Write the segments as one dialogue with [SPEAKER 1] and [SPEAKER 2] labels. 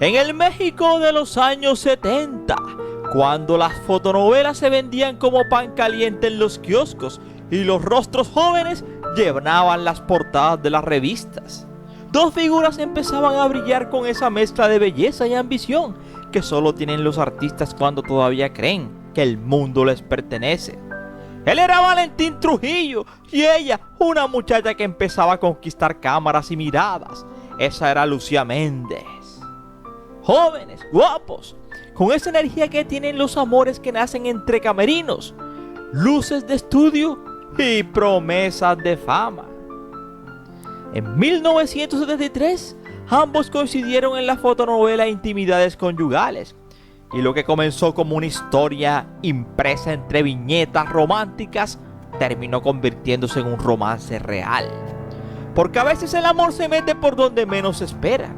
[SPEAKER 1] En el México de los años 70, cuando las fotonovelas se vendían como pan caliente en los kioscos y los rostros jóvenes llenaban las portadas de las revistas, dos figuras empezaban a brillar con esa mezcla de belleza y ambición que solo tienen los artistas cuando todavía creen que el mundo les pertenece. Él era Valentín Trujillo y ella, una muchacha que empezaba a conquistar cámaras y miradas. Esa era Lucía Méndez. Jóvenes, guapos, con esa energía que tienen los amores que nacen entre camerinos, luces de estudio y promesas de fama. En 1973, ambos coincidieron en la fotonovela Intimidades Conyugales, y lo que comenzó como una historia impresa entre viñetas románticas terminó convirtiéndose en un romance real. Porque a veces el amor se mete por donde menos se espera.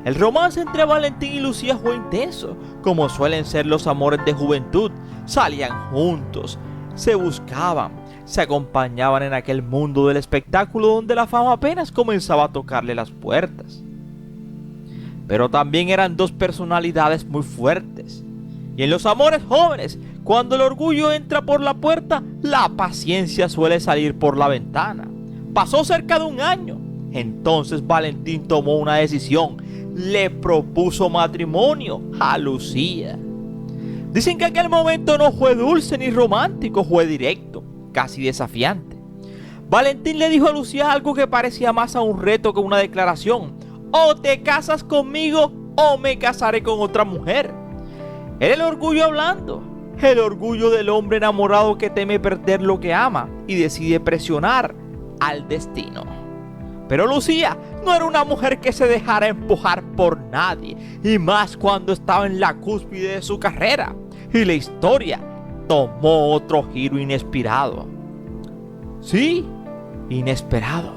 [SPEAKER 1] El romance entre Valentín y Lucía fue intenso, como suelen ser los amores de juventud. Salían juntos, se buscaban, se acompañaban en aquel mundo del espectáculo donde la fama apenas comenzaba a tocarle las puertas. Pero también eran dos personalidades muy fuertes. Y en los amores jóvenes, cuando el orgullo entra por la puerta, la paciencia suele salir por la ventana. Pasó cerca de un año. Entonces Valentín tomó una decisión. Le propuso matrimonio a Lucía. Dicen que aquel momento no fue dulce ni romántico, fue directo, casi desafiante. Valentín le dijo a Lucía algo que parecía más a un reto que una declaración. O te casas conmigo o me casaré con otra mujer. Era el orgullo hablando, el orgullo del hombre enamorado que teme perder lo que ama y decide presionar al destino. Pero Lucía no era una mujer que se dejara empujar por nadie, y más cuando estaba en la cúspide de su carrera, y la historia tomó otro giro inesperado. Sí, inesperado.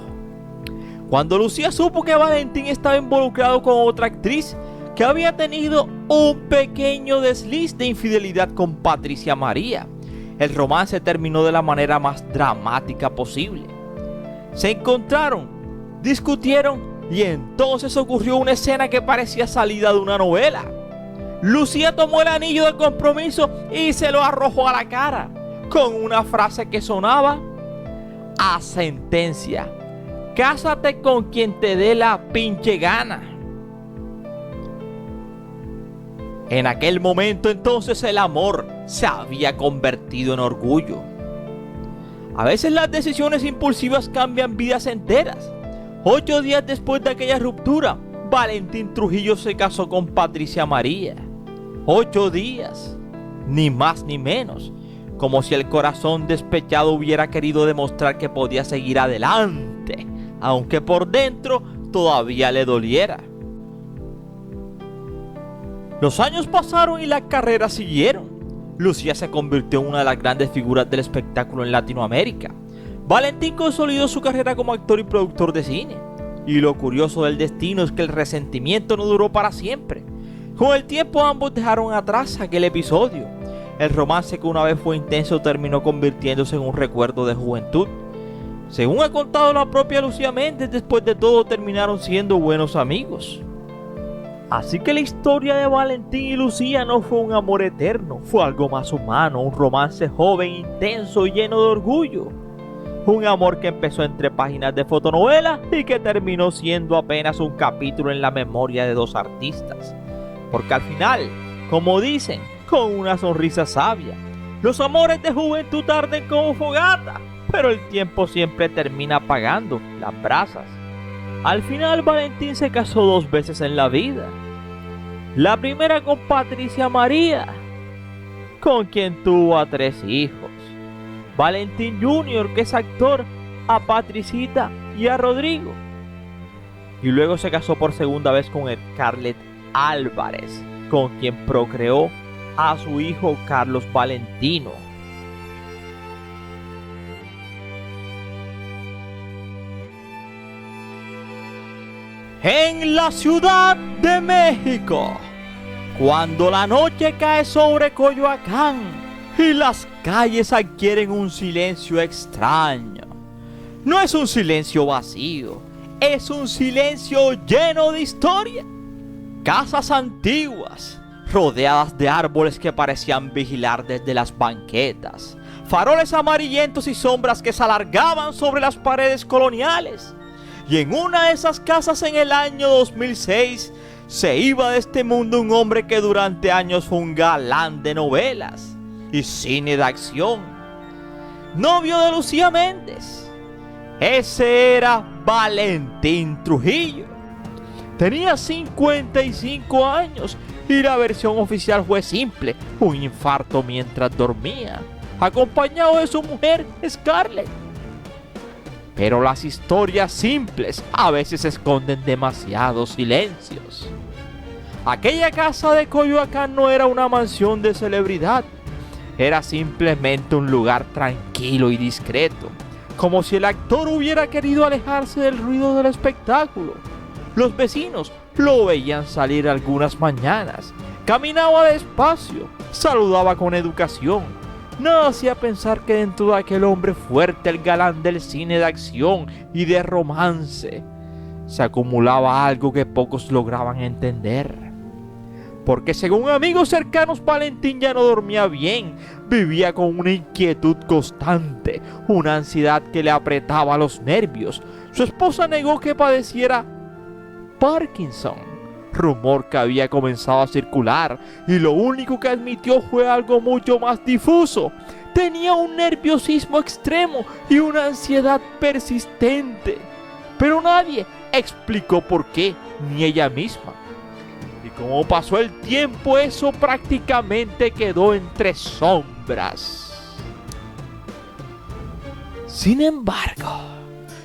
[SPEAKER 1] Cuando Lucía supo que Valentín estaba involucrado con otra actriz que había tenido un pequeño desliz de infidelidad con Patricia María, el romance terminó de la manera más dramática posible. Se encontraron, discutieron y entonces ocurrió una escena que parecía salida de una novela. Lucía tomó el anillo de compromiso y se lo arrojó a la cara con una frase que sonaba a sentencia. Cásate con quien te dé la pinche gana. En aquel momento entonces el amor se había convertido en orgullo. A veces las decisiones impulsivas cambian vidas enteras. 8 días después de aquella ruptura, Valentín Trujillo se casó con Patricia María. 8 días, ni más ni menos, como si el corazón despechado hubiera querido demostrar que podía seguir adelante, aunque por dentro todavía le doliera. Los años pasaron y las carreras siguieron. Lucía se convirtió en una de las grandes figuras del espectáculo en Latinoamérica. Valentín consolidó su carrera como actor y productor de cine. Y lo curioso del destino es que el resentimiento no duró para siempre. Con el tiempo ambos dejaron atrás aquel episodio. El romance que una vez fue intenso terminó convirtiéndose en un recuerdo de juventud. Según ha contado la propia Lucía Méndez, después de todo terminaron siendo buenos amigos. Así que la historia de Valentín y Lucía no fue un amor eterno, fue algo más humano, un romance joven, intenso y lleno de orgullo. Un amor que empezó entre páginas de fotonovela y que terminó siendo apenas un capítulo en la memoria de dos artistas. Porque al final, como dicen, con una sonrisa sabia, los amores de juventud arden como fogata, pero el tiempo siempre termina apagando las brasas. Al final Valentín se casó 2 veces en la vida. La primera con Patricia María, con quien tuvo a 3 hijos. Valentín Jr., que es actor, a Patricita y a Rodrigo. Y luego se casó por segunda vez con Scarlett Álvarez, con quien procreó a su hijo Carlos Valentino. En la Ciudad de México, cuando la noche cae sobre Coyoacán y las calles adquieren un silencio extraño. No es un silencio vacío, es un silencio lleno de historia. Casas antiguas, rodeadas de árboles que parecían vigilar desde las banquetas, faroles amarillentos y sombras que se alargaban sobre las paredes coloniales. Y en una de esas casas en el año 2006 se iba de este mundo un hombre que durante años fue un galán de novelas y cine de acción, novio de Lucía Méndez. Ese era Valentín Trujillo. Tenía 55 años y la versión oficial fue simple: un infarto mientras dormía, acompañado de su mujer Scarlett. Pero las historias simples a veces esconden demasiados silencios. Aquella casa de Coyoacán no era una mansión de celebridad, era simplemente un lugar tranquilo y discreto, como si el actor hubiera querido alejarse del ruido del espectáculo. Los vecinos lo veían salir algunas mañanas, caminaba despacio, saludaba con educación. Nada hacía pensar que dentro de aquel hombre fuerte, el galán del cine de acción y de romance, se acumulaba algo que pocos lograban entender. Porque según amigos cercanos, Valentín ya no dormía bien, vivía con una inquietud constante, una ansiedad que le apretaba los nervios. Su esposa negó que padeciera Parkinson, rumor que había comenzado a circular, y lo único que admitió fue algo mucho más difuso: tenía un nerviosismo extremo y una ansiedad persistente. Pero nadie explicó por qué, ni ella misma. Y como pasó el tiempo, eso prácticamente quedó entre sombras. Sin embargo,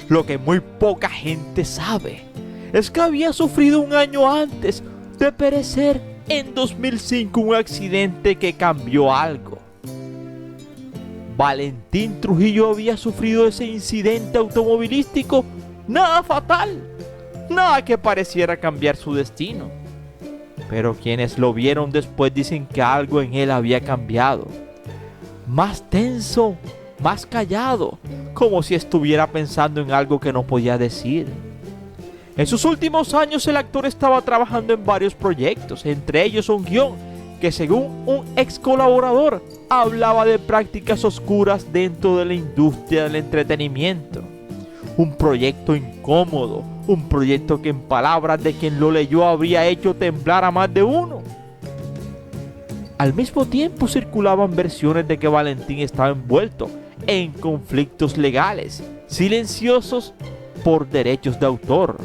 [SPEAKER 1] lo que muy poca gente sabe es que había sufrido un año antes de perecer en 2005 un accidente que cambió algo. Valentín Trujillo había sufrido ese incidente automovilístico, nada fatal, nada que pareciera cambiar su destino. Pero quienes lo vieron después dicen que algo en él había cambiado. Más tenso, más callado, como si estuviera pensando en algo que no podía decir. En sus últimos años el actor estaba trabajando en varios proyectos, entre ellos un guión que, según un ex colaborador, hablaba de prácticas oscuras dentro de la industria del entretenimiento. Un proyecto incómodo, un proyecto que en palabras de quien lo leyó habría hecho temblar a más de uno. Al mismo tiempo circulaban versiones de que Valentín estaba envuelto en conflictos legales, silenciosos por derechos de autor.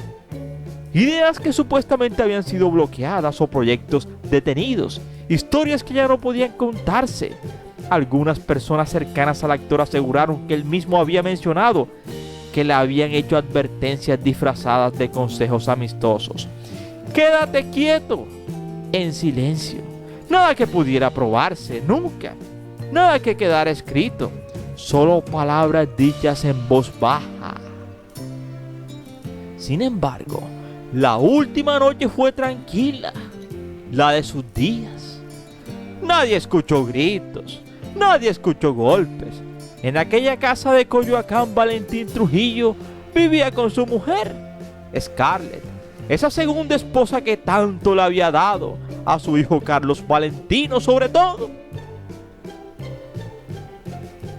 [SPEAKER 1] Ideas que supuestamente habían sido bloqueadas o proyectos detenidos, historias que ya no podían contarse. Algunas personas cercanas al actor aseguraron que él mismo había mencionado que le habían hecho advertencias disfrazadas de consejos amistosos. Quédate quieto, en silencio. Nada que pudiera probarse, nunca. Nada que quedara escrito. Solo palabras dichas en voz baja. Sin embargo, la última noche fue tranquila, la de sus días. Nadie escuchó gritos, nadie escuchó golpes. En aquella casa de Coyoacán, Valentín Trujillo vivía con su mujer, Scarlett, esa segunda esposa que tanto le había dado a su hijo Carlos Valentino, sobre todo.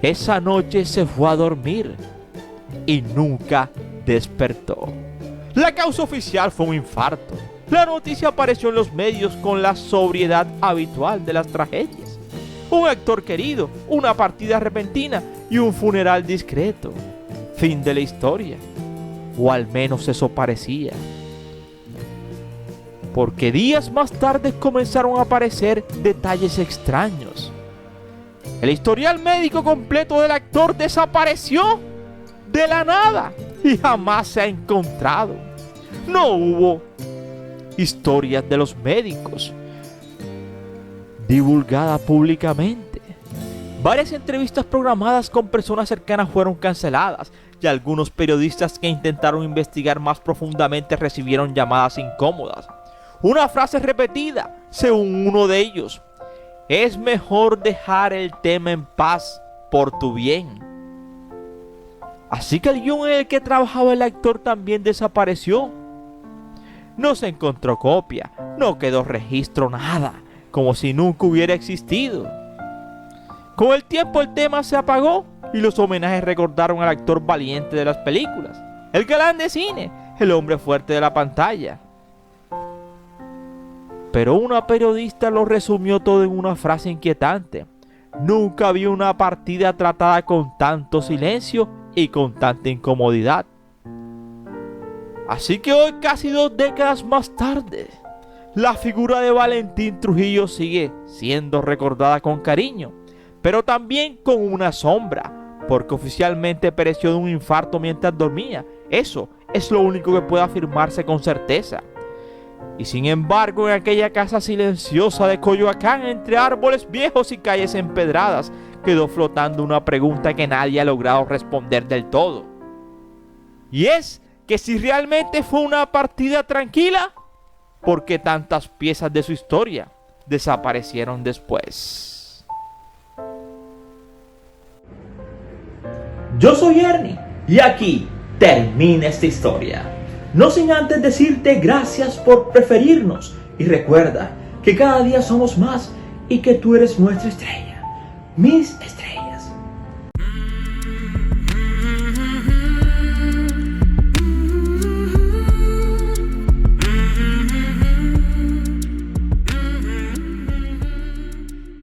[SPEAKER 1] Esa noche se fue a dormir y nunca despertó. La causa oficial fue un infarto. La noticia apareció en los medios con la sobriedad habitual de las tragedias. Un actor querido, una partida repentina y un funeral discreto. Fin de la historia. O al menos eso parecía. Porque días más tarde comenzaron a aparecer detalles extraños. El historial médico completo del actor desapareció de la nada y jamás se ha encontrado. No hubo historias de los médicos divulgadas públicamente. Varias entrevistas programadas con personas cercanas fueron canceladas y algunos periodistas que intentaron investigar más profundamente recibieron llamadas incómodas. Una frase repetida, según uno de ellos: es mejor dejar el tema en paz por tu bien. Así que el guión en el que trabajaba el actor también desapareció. No se encontró copia, no quedó registro nada, como si nunca hubiera existido. Con el tiempo el tema se apagó y los homenajes recordaron al actor valiente de las películas, el galán de cine, el hombre fuerte de la pantalla. Pero una periodista lo resumió todo en una frase inquietante: nunca vi una partida tratada con tanto silencio y con tanta incomodidad. Así que hoy, casi 2 décadas más tarde, la figura de Valentín Trujillo sigue siendo recordada con cariño, pero también con una sombra, porque oficialmente pereció de un infarto mientras dormía. Eso es lo único que puede afirmarse con certeza. Y sin embargo, en aquella casa silenciosa de Coyoacán, entre árboles viejos y calles empedradas, quedó flotando una pregunta que nadie ha logrado responder del todo. Y es que si realmente fue una partida tranquila, ¿por qué tantas piezas de su historia desaparecieron después?
[SPEAKER 2] Yo soy Ernie y aquí termina esta historia. No sin antes decirte gracias por preferirnos y recuerda que cada día somos más y que tú eres nuestra estrella, Miss Estrella.